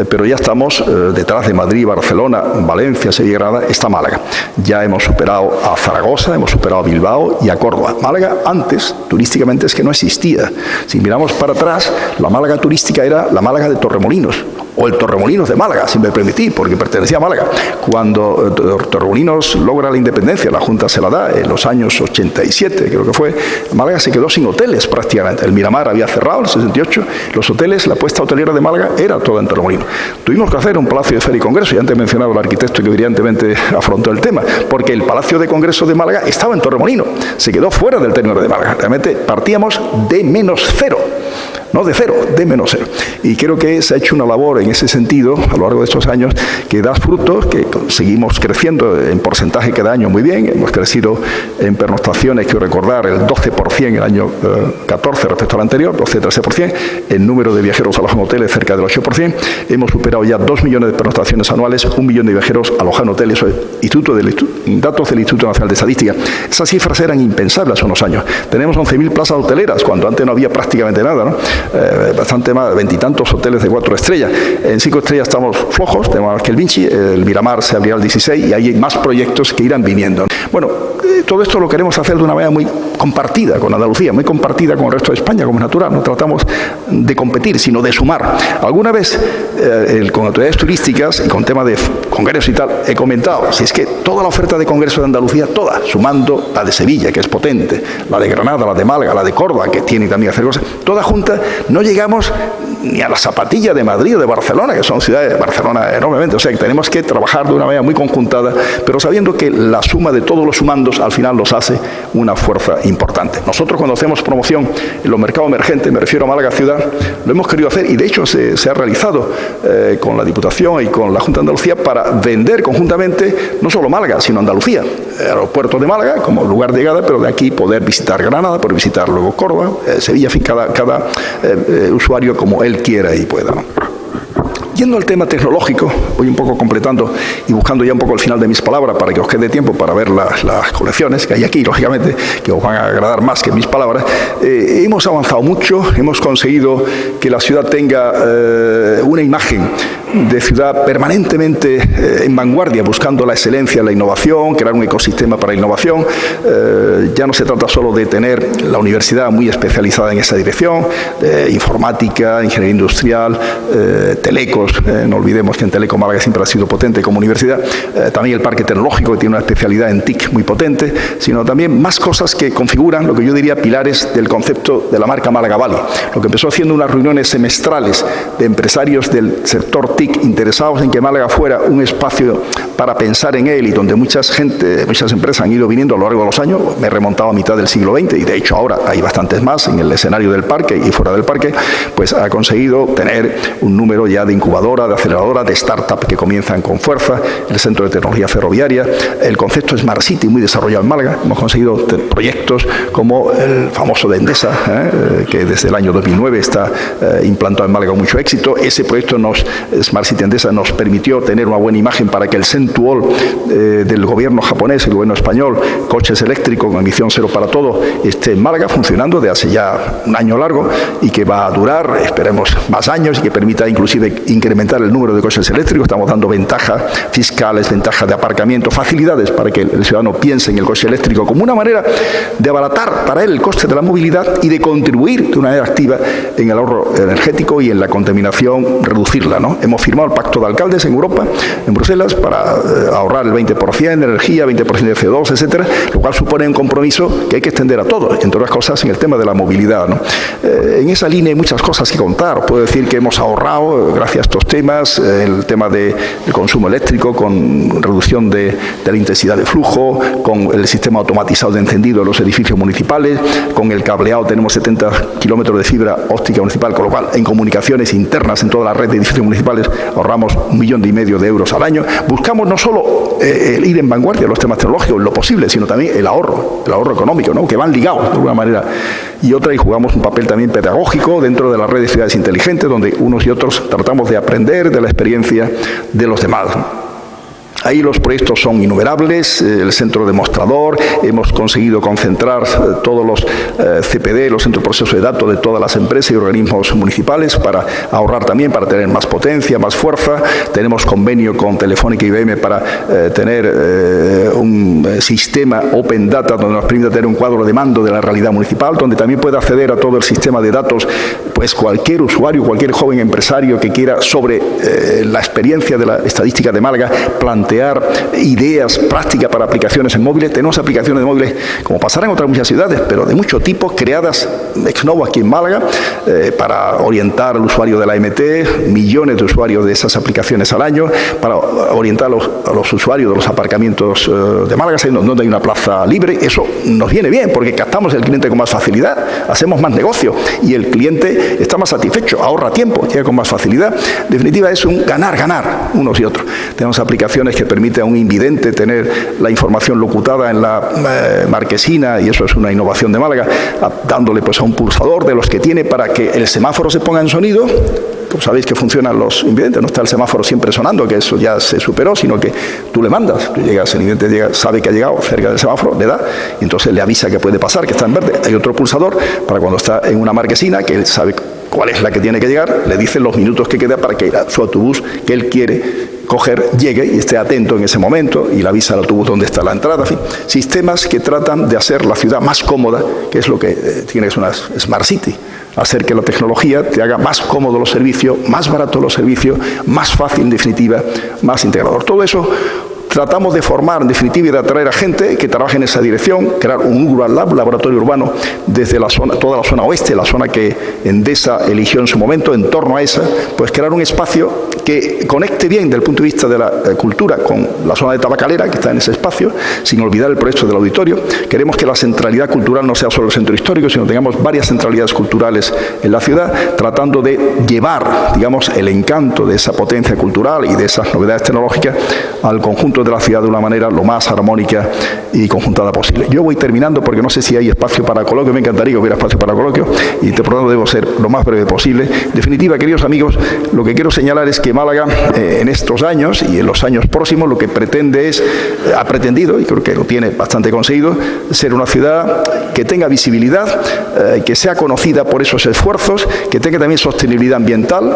pero ya estamos detrás de Madrid, Barcelona, Valencia, Sevilla y Granada, está Málaga. Ya hemos superado a Zaragoza, hemos superado a Bilbao y a Córdoba. Málaga antes, turísticamente, es que no existía. Si miramos para atrás, la Málaga turística era la Málaga de Torremolinos, o el Torremolinos de Málaga, si me permitís, porque pertenecía a Málaga. Cuando Torremolinos logra la independencia, la Junta se la da en los años 87, creo que fue, Málaga se quedó sin hoteles prácticamente. El Miramar había cerrado en el 68, los hoteles, la puesta hotelera de Málaga era toda en Torremolinos. Tuvimos que hacer un palacio de feria y congreso, y antes he mencionado al arquitecto que brillantemente afrontó el tema, porque el Palacio de Congreso de Málaga estaba en Torremolinos, se quedó fuera del término de Málaga. Realmente partíamos de -0. no de cero, de menos cero. Y creo que se ha hecho una labor en ese sentido a lo largo de estos años que da frutos, que seguimos creciendo en porcentaje cada año muy bien. Hemos crecido en pernoctaciones, quiero recordar, el 12% el año 14 respecto al anterior, 12-13%. El número de viajeros alojados en hoteles cerca del 8%. Hemos superado ya 2 millones de pernoctaciones anuales, 1 millón de viajeros alojados en hoteles. Eso es datos del Instituto Nacional de Estadística. Esas cifras eran impensables hace unos años. Tenemos 11.000 plazas hoteleras, cuando antes no había prácticamente nada, ¿no? Bastante más, 20 y tantos hoteles de 4 estrellas. En 5 estrellas estamos flojos, tenemos más que el Vinci, el Miramar se abrirá el 16 y hay más proyectos que irán viniendo. Bueno, todo esto lo queremos hacer de una manera muy compartida con Andalucía, muy compartida con el resto de España, como es natural. No tratamos de competir, sino de sumar. Alguna vez, con autoridades turísticas y con temas de congresos y tal, he comentado, si es que toda la oferta de congresos de Andalucía, toda, sumando la de Sevilla, que es potente, la de Granada, la de Málaga, la de Córdoba, que tiene también que hacer cosas, todas juntas, no llegamos ni a la Zapatilla de Madrid o de Barcelona, que son ciudades de Barcelona enormemente. O sea, que tenemos que trabajar de una manera muy conjuntada, pero sabiendo que la suma de todos los sumandos al final los hace una fuerza importante. Nosotros, cuando hacemos promoción en los mercados emergentes, me refiero a Málaga ciudad, lo hemos querido hacer y de hecho se ha realizado con la Diputación y con la Junta de Andalucía para vender conjuntamente no solo Málaga, sino Andalucía. Aeropuerto de Málaga como lugar de llegada, pero de aquí poder visitar Granada, poder visitar luego Córdoba, Sevilla, en fin, cada usuario como él quiera y pueda, ¿no? Yendo al tema tecnológico, voy un poco completando y buscando ya un poco el final de mis palabras para que os quede tiempo para ver las colecciones que hay aquí, lógicamente, que os van a agradar más que mis palabras. Hemos avanzado mucho, hemos conseguido que la ciudad tenga una imagen de ciudad permanentemente en vanguardia, buscando la excelencia, la innovación, crear un ecosistema para la innovación. Ya no se trata solo de tener la universidad muy especializada en esa dirección, informática, ingeniería industrial, telecos. No olvidemos que en Teleco Málaga siempre ha sido potente como universidad, también el parque tecnológico, que tiene una especialidad en TIC muy potente, sino también más cosas que configuran lo que yo diría pilares del concepto de la marca Málaga Valley. Lo que empezó haciendo unas reuniones semestrales de empresarios del sector TIC interesados en que Málaga fuera un espacio para pensar en él y donde muchas empresas han ido viniendo a lo largo de los años. Me he remontado a mitad del siglo XX y de hecho ahora hay bastantes más en el escenario del parque y fuera del parque, pues ha conseguido tener un número ya de incubadoras, de aceleradoras, de startup que comienzan con fuerza, el Centro de Tecnología Ferroviaria, el concepto Smart City muy desarrollado en Málaga. Hemos conseguido proyectos como el famoso de Endesa, que desde el año 2009 está implantado en Málaga con mucho éxito. Ese proyecto Smart City Endesa nos permitió tener una buena imagen para que el Sentuol del gobierno japonés, el gobierno español, coches eléctricos con emisión cero para todo, esté en Málaga funcionando de hace ya un año largo y que va a durar, esperemos, más años y que permita inclusive incrementar el número de coches eléctricos. Estamos dando ventajas fiscales, ventajas de aparcamiento, facilidades para que el ciudadano piense en el coche eléctrico como una manera de abaratar para él el coste de la movilidad y de contribuir de una manera activa en el ahorro energético y en la contaminación, reducirla, ¿no? Hemos firmado el Pacto de Alcaldes en Europa, en Bruselas, para ahorrar el 20% de energía, 20% de CO2, etcétera, lo cual supone un compromiso que hay que extender a todos, entre otras cosas en el tema de la movilidad, ¿no? En esa línea hay muchas cosas que contar. Puedo decir que hemos ahorrado, gracias a estos temas, el tema del consumo eléctrico, con reducción de la intensidad de flujo, con el sistema automatizado de encendido de los edificios municipales, con el cableado tenemos 70 kilómetros de fibra óptica municipal, con lo cual en comunicaciones internas en toda la red de edificios municipales ahorramos 1,5 millones de euros al año. Buscamos no solo ir en vanguardia en los temas tecnológicos, lo posible, sino también el ahorro económico, ¿no? Que van ligados de alguna manera. Y otra, y jugamos un papel también pedagógico dentro de la red de ciudades inteligentes, donde unos y otros tratamos de aprender de la experiencia de los demás. Ahí los proyectos son innumerables, el centro demostrador, hemos conseguido concentrar todos los CPD, los centros de proceso de datos de todas las empresas y organismos municipales para ahorrar también, para tener más potencia, más fuerza. Tenemos convenio con Telefónica y IBM para tener un sistema Open Data donde nos permite tener un cuadro de mando de la realidad municipal, donde también puede acceder a todo el sistema de datos, pues cualquier usuario, cualquier joven empresario que quiera sobre la experiencia de la estadística de Málaga plantear plantear ideas prácticas para aplicaciones en móviles. Tenemos aplicaciones de móviles, como pasará en otras muchas ciudades, pero de mucho tipo, creadas ex novo aquí en Málaga, para orientar al usuario de la MT, millones de usuarios de esas aplicaciones al año, para orientar a los usuarios de los aparcamientos de Málaga, donde hay una plaza libre. Eso nos viene bien, porque captamos al cliente con más facilidad, hacemos más negocio y el cliente está más satisfecho, ahorra tiempo, llega con más facilidad. En definitiva, es un ganar-ganar unos y otros. Tenemos aplicaciones que permiten a un invidente tener la información locutada en la marquesina, y eso es una innovación de Málaga, dándole pues a un pulsador de los que tiene para que el semáforo se ponga en sonido. Pues sabéis que funcionan los invidentes, no está el semáforo siempre sonando, que eso ya se superó, sino que tú le mandas, tú llegas, el invidente llega, sabe que ha llegado cerca del semáforo, le da, y entonces le avisa que puede pasar, que está en verde. Hay otro pulsador para cuando está en una marquesina, que él sabe cuál es la que tiene que llegar, le dicen los minutos que queda para que su autobús que él quiere coger llegue y esté atento en ese momento y le avisa al autobús dónde está la entrada. En fin, sistemas que tratan de hacer la ciudad más cómoda, que es lo que tiene que ser una Smart City. Hacer que la tecnología te haga más cómodo los servicios, más barato los servicios, más fácil, en definitiva, más integrador. Todo eso tratamos de formar, en definitiva, y de atraer a gente que trabaje en esa dirección, crear un Urban Lab, un laboratorio urbano, desde la zona, toda la zona oeste, la zona que Endesa eligió en su momento, en torno a esa, pues crear un espacio que conecte bien desde el punto de vista de la cultura con la zona de Tabacalera, que está en ese espacio, sin olvidar el proyecto del auditorio. Queremos que la centralidad cultural no sea solo el centro histórico, sino que tengamos varias centralidades culturales en la ciudad, tratando de llevar, digamos, el encanto de esa potencia cultural y de esas novedades tecnológicas al conjunto de la ciudad de una manera lo más armónica y conjuntada posible. Yo voy terminando porque no sé si hay espacio para coloquio, me encantaría que hubiera espacio para coloquio y por lo tanto debo ser lo más breve posible. En definitiva, queridos amigos, lo que quiero señalar es que Málaga en estos años y en los años próximos lo que pretende es, ha pretendido, y creo que lo tiene bastante conseguido, ser una ciudad que tenga visibilidad, que sea conocida por esos esfuerzos, que tenga también sostenibilidad ambiental.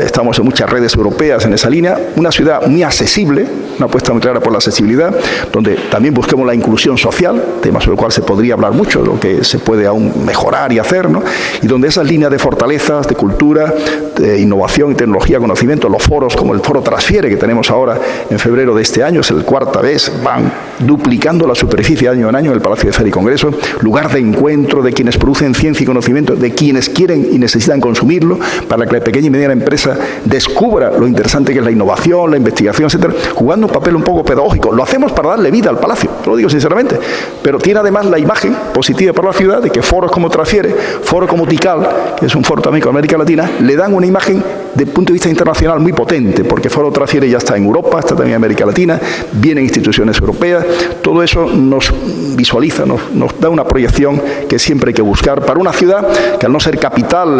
Estamos en muchas redes europeas en esa línea, una ciudad muy accesible, una apuesta muy clara por la accesibilidad, donde también busquemos la inclusión social, tema sobre el cual se podría hablar mucho, de lo que se puede aún mejorar y hacer, ¿no? Y donde esas líneas de fortalezas, de cultura, de innovación y tecnología, conocimiento, los foros como el Foro Transfiere que tenemos ahora en febrero de este año, es la cuarta vez, van duplicando la superficie año en año en el Palacio de Feria y Congreso, lugar de encuentro de quienes producen ciencia y conocimiento, de quienes quieren y necesitan consumirlo, para que la pequeña y mediana empresa descubra lo interesante que es la innovación, la investigación, etcétera, jugando un papel un poco pedagógico. Lo hacemos para darle vida al Palacio, lo digo sinceramente, pero tiene además la imagen positiva para la ciudad de que foros como Transfiere, foros como TICAL, que es un foro también con América Latina, le dan una imagen desde el punto de vista internacional muy potente, porque Foro Transfiere ya está en Europa, está también en América Latina, vienen instituciones europeas, todo eso nos visualiza, nos da una proyección que siempre hay que buscar para una ciudad que al no ser capital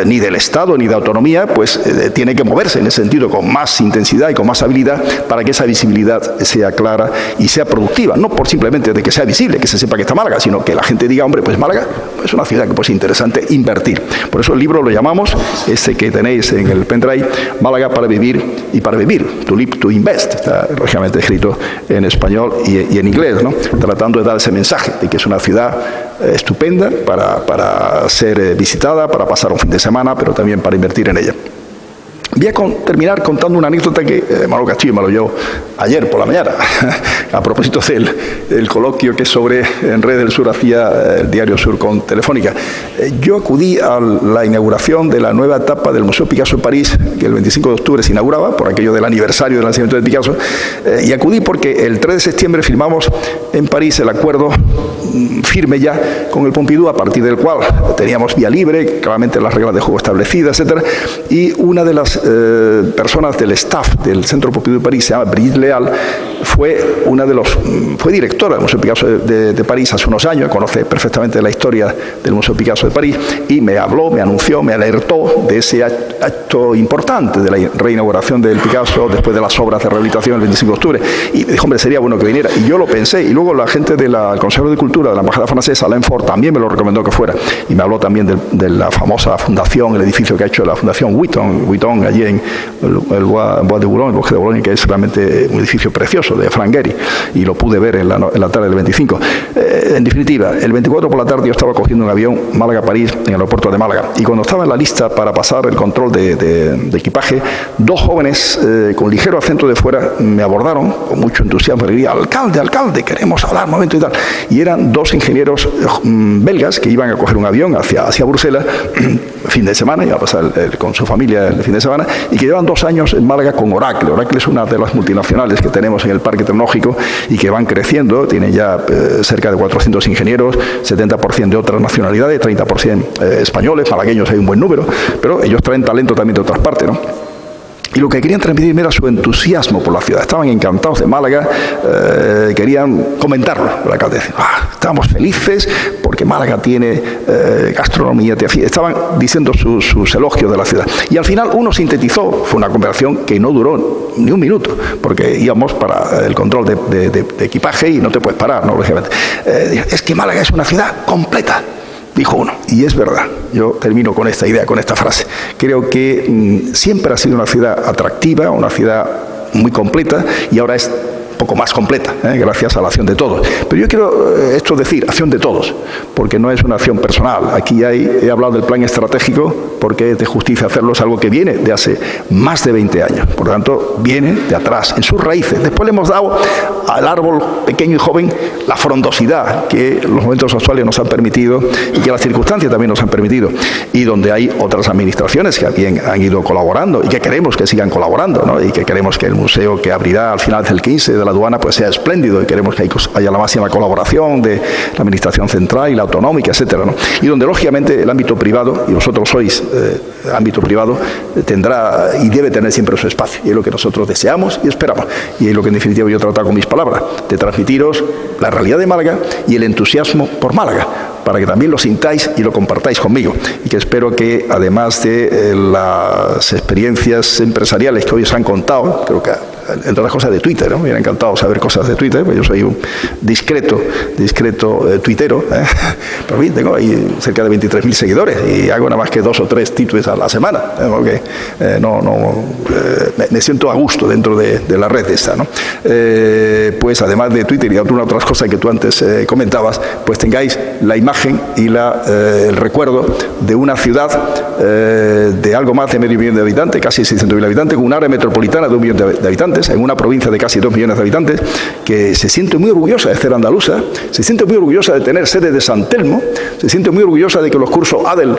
ni del Estado ni de autonomía, pues tiene que moverse en ese sentido con más intensidad y con más habilidad para que esa visibilidad sea clara y sea productiva, no por simplemente de que sea visible, que se sepa que está Málaga, sino que la gente diga, hombre, pues Málaga es una ciudad que puede ser interesante invertir. Por eso el libro lo llamamos, ese que tenéis en el pendrive, Málaga para vivir y para vivir, To Live, To Invest, está lógicamente escrito en español y en inglés, ¿no? Tratando de dar ese mensaje de que es una ciudad estupenda para ser visitada, para pasar un fin de semana, pero también para invertir en ella. Voy a terminar contando una anécdota que Manolo Castillo me lo oyó ayer por la mañana, a propósito del coloquio que sobre en Red del Sur hacía el Diario Sur con Telefónica. Yo acudí a la inauguración de la nueva etapa del Museo Picasso en París, que el 25 de octubre se inauguraba, por aquello del aniversario del nacimiento de Picasso, y acudí porque el 3 de septiembre firmamos en París el acuerdo firme ya con el Pompidou, a partir del cual teníamos vía libre, claramente las reglas de juego establecidas, etcétera, y una de las personas del staff del Centro Pompidou de París, se llama Brigitte Leal, fue directora del Museo Picasso de París hace unos años, conoce perfectamente la historia del Museo Picasso de París, y me habló, me anunció, me alertó de ese acto importante de la reinauguración del Picasso después de las obras de rehabilitación el 25 de octubre, y me dijo, hombre, sería bueno que viniera, y yo lo pensé, y luego la gente del Consejo de Cultura de la Embajada Francesa, Alain Ford, también me lo recomendó que fuera, y me habló también de la famosa fundación, el edificio que ha hecho la Fundación Vuitton allí en el Bois de Boulogne, el Bosque de Boulogne, que es realmente un edificio precioso, de Frank Gehry, y lo pude ver en la tarde del 25. En definitiva, el 24 por la tarde yo estaba cogiendo un avión Málaga-París en el aeropuerto de Málaga, y cuando estaba en la lista para pasar el control de equipaje, dos jóvenes con ligero acento de fuera me abordaron con mucho entusiasmo y dirían: alcalde, queremos hablar un momento y tal. Y eran dos ingenieros belgas que iban a coger un avión hacia Bruselas fin de semana, iba a pasar con su familia el fin de semana, y que llevan 2 años en Málaga con Oracle. Oracle es una de las multinacionales que tenemos en el parque tecnológico y que van creciendo, tienen ya cerca de 400 ingenieros, 70% de otras nacionalidades, 30% españoles, malagueños hay un buen número, pero ellos traen talento también de otras partes, ¿no? Y lo que querían transmitirme era su entusiasmo por la ciudad. Estaban encantados de Málaga, querían comentarlo. El alcalde decía: estamos felices porque Málaga tiene gastronomía. Estaban diciendo sus elogios de la ciudad. Y al final uno sintetizó, fue una conversación que no duró ni un minuto, porque íbamos para el control de equipaje y no te puedes parar, ¿no? Lógicamente. Es que Málaga es una ciudad completa, dijo uno, y es verdad. Yo termino con esta idea, con esta frase. Creo que siempre ha sido una ciudad atractiva, una ciudad muy completa, y ahora es poco más completa, gracias a la acción de todos. Pero yo quiero decir, acción de todos, porque no es una acción personal. Aquí he hablado del plan estratégico porque es de justicia hacerlo, es algo que viene de hace más de 20 años. Por lo tanto, viene de atrás, en sus raíces. Después le hemos dado al árbol pequeño y joven la frondosidad que los momentos actuales nos han permitido y que las circunstancias también nos han permitido. Y donde hay otras administraciones que también han ido colaborando y que queremos que sigan colaborando, ¿no? Y que queremos que el museo que abrirá al final del 15 de la aduana pues sea espléndido, y queremos que haya la máxima colaboración de la administración central y la autonómica, etcétera, ¿no? Y donde lógicamente el ámbito privado, y vosotros sois ámbito privado, tendrá y debe tener siempre su espacio, y es lo que nosotros deseamos y esperamos, y es lo que en definitiva yo he tratado con mis palabras, de transmitiros la realidad de Málaga y el entusiasmo por Málaga, para que también lo sintáis y lo compartáis conmigo, y que espero que, además de las experiencias empresariales que hoy os han contado, creo que entre otras cosas de Twitter, ¿no? Me hubiera encantado saber cosas de Twitter, porque yo soy un discreto tuitero, pero bien, tengo ahí cerca de 23.000 seguidores y hago nada más que 2 o 3 tweets a la semana, porque me siento a gusto dentro de la red esta, ¿no? Pues además de Twitter y otras cosas que tú antes comentabas, pues tengáis la imagen y el recuerdo de una ciudad de algo más de medio millón de habitantes, casi 600.000 habitantes, con un área metropolitana de 1 millón de habitantes, en una provincia de casi 2 millones de habitantes, que se siente muy orgullosa de ser andaluza, se siente muy orgullosa de tener sede de San Telmo, se siente muy orgullosa de que los cursos ADEL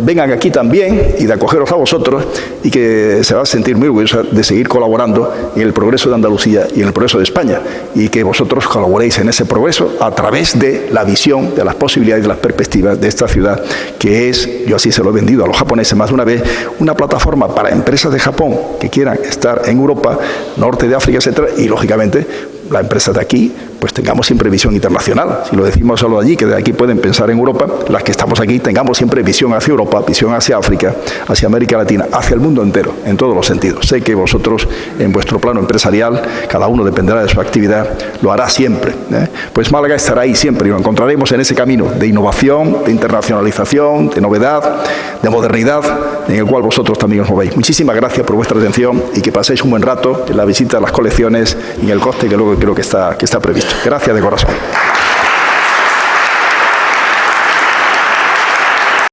vengan aquí también y de acogeros a vosotros, y que se va a sentir muy orgullosa de seguir colaborando en el progreso de Andalucía y en el progreso de España, y que vosotros colaboréis en ese progreso a través de la visión, de las posibilidades, de las perspectivas de esta ciudad, que es, yo así se lo he vendido a los japoneses más de una vez, una plataforma para empresas de Japón que quieran estar en Europa, norte de África, etcétera, y lógicamente las empresas de aquí pues tengamos siempre visión internacional. Si lo decimos solo allí, que de aquí pueden pensar en Europa, las que estamos aquí tengamos siempre visión hacia Europa, visión hacia África, hacia América Latina, hacia el mundo entero, en todos los sentidos. Sé que vosotros, en vuestro plano empresarial, cada uno dependerá de su actividad, lo hará siempre, Pues Málaga estará ahí siempre, y lo encontraremos en ese camino de innovación, de internacionalización, de novedad, de modernidad, en el cual vosotros también os movéis. Muchísimas gracias por vuestra atención y que paséis un buen rato en la visita a las colecciones y en el coste que luego creo que está previsto. Gracias de corazón.